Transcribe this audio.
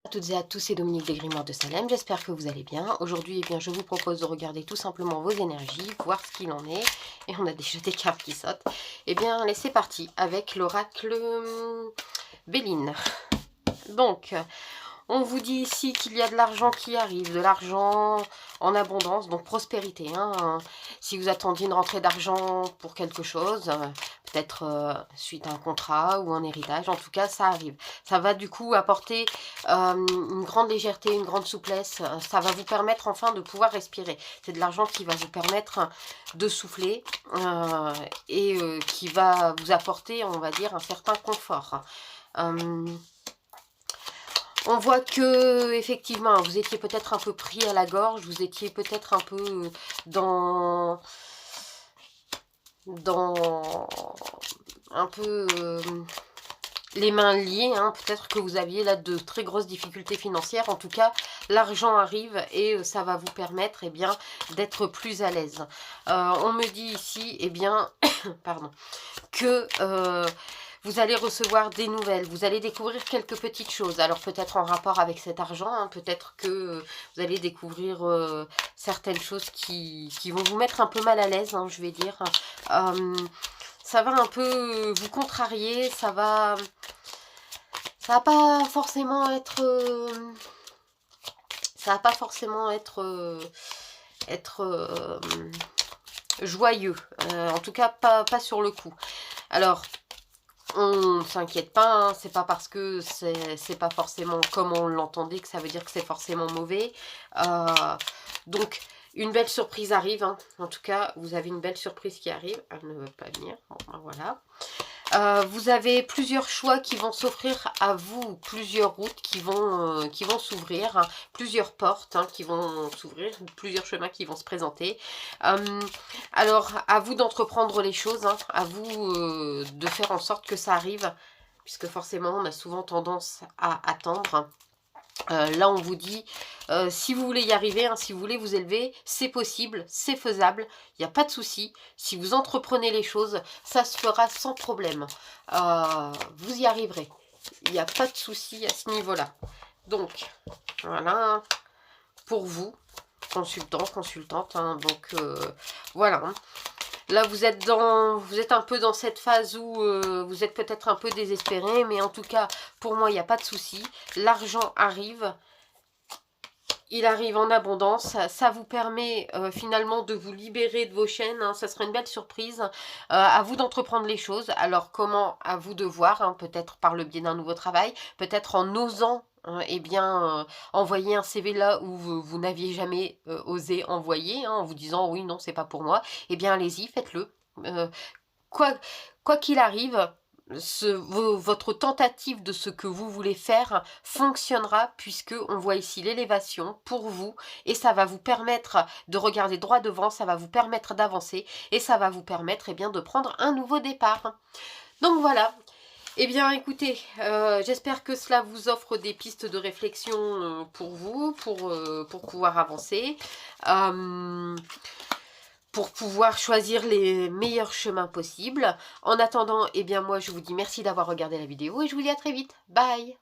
À toutes et à tous, c'est Dominique Desgrimeurs de Salem, j'espère que vous allez bien. Aujourd'hui, je vous propose de regarder tout simplement vos énergies, voir ce qu'il en est. Et on a déjà des cartes qui sautent. Allez, c'est parti avec l'oracle Béline. Donc, on vous dit ici qu'il y a de l'argent qui arrive, de l'argent en abondance, donc prospérité. Si vous attendiez une rentrée d'argent pour quelque chose, peut-être suite à un contrat ou un héritage, en tout cas ça arrive. Ça va du coup apporter une grande légèreté, une grande souplesse. Ça va vous permettre enfin de pouvoir respirer. C'est de l'argent qui va vous permettre de souffler et qui va vous apporter, on va dire, un certain confort. On voit que effectivement vous étiez peut-être un peu pris à la gorge, vous étiez peut-être un peu dans un peu les mains liées, peut-être que vous aviez là de très grosses difficultés financières. En tout cas, l'argent arrive et ça va vous permettre d'être plus à l'aise. On me dit ici, pardon, que vous allez recevoir des nouvelles, vous allez découvrir quelques petites choses. Alors peut-être en rapport avec cet argent, peut-être que vous allez découvrir certaines choses qui vont vous mettre un peu mal à l'aise, je vais dire. Ça va un peu vous contrarier, ça va pas forcément être joyeux, en tout cas pas sur le coup. Alors on ne s'inquiète pas, c'est pas parce que c'est pas forcément comme on l'entendait que ça veut dire que c'est forcément mauvais. Donc une belle surprise arrive, en tout cas vous avez une belle surprise qui arrive. Elle ne veut pas venir, bon, voilà. Vous avez plusieurs choix qui vont s'offrir à vous, plusieurs routes qui vont s'ouvrir, plusieurs portes qui vont s'ouvrir, plusieurs chemins qui vont se présenter. Alors, à vous d'entreprendre les choses, à vous de faire en sorte que ça arrive, puisque forcément, on a souvent tendance à attendre. Là, on vous dit, si vous voulez y arriver, si vous voulez vous élever, c'est possible, c'est faisable, il n'y a pas de souci. Si vous entreprenez les choses, ça se fera sans problème. Vous y arriverez. Il n'y a pas de souci à ce niveau-là. Donc, voilà, pour vous, consultant, consultante, donc voilà. Là, vous êtes un peu dans cette phase où vous êtes peut-être un peu désespéré, mais en tout cas, pour moi, il n'y a pas de souci. L'argent arrive. Il arrive en abondance. Ça vous permet finalement de vous libérer de vos chaînes. Ça sera une belle surprise. À vous d'entreprendre les choses. Alors, comment? À vous de voir. Peut-être par le biais d'un nouveau travail. Peut-être en osant envoyer un CV là où vous n'aviez jamais osé envoyer, en vous disant oui, non, c'est pas pour moi. Allez-y, faites-le. Quoi qu'il arrive, votre tentative de ce que vous voulez faire fonctionnera, puisque on voit ici l'élévation pour vous, et ça va vous permettre de regarder droit devant, ça va vous permettre d'avancer, et ça va vous permettre de prendre un nouveau départ. Donc voilà. Écoutez, j'espère que cela vous offre des pistes de réflexion pour vous, pour pouvoir avancer, pour pouvoir choisir les meilleurs chemins possibles. En attendant, moi je vous dis merci d'avoir regardé la vidéo et je vous dis à très vite. Bye!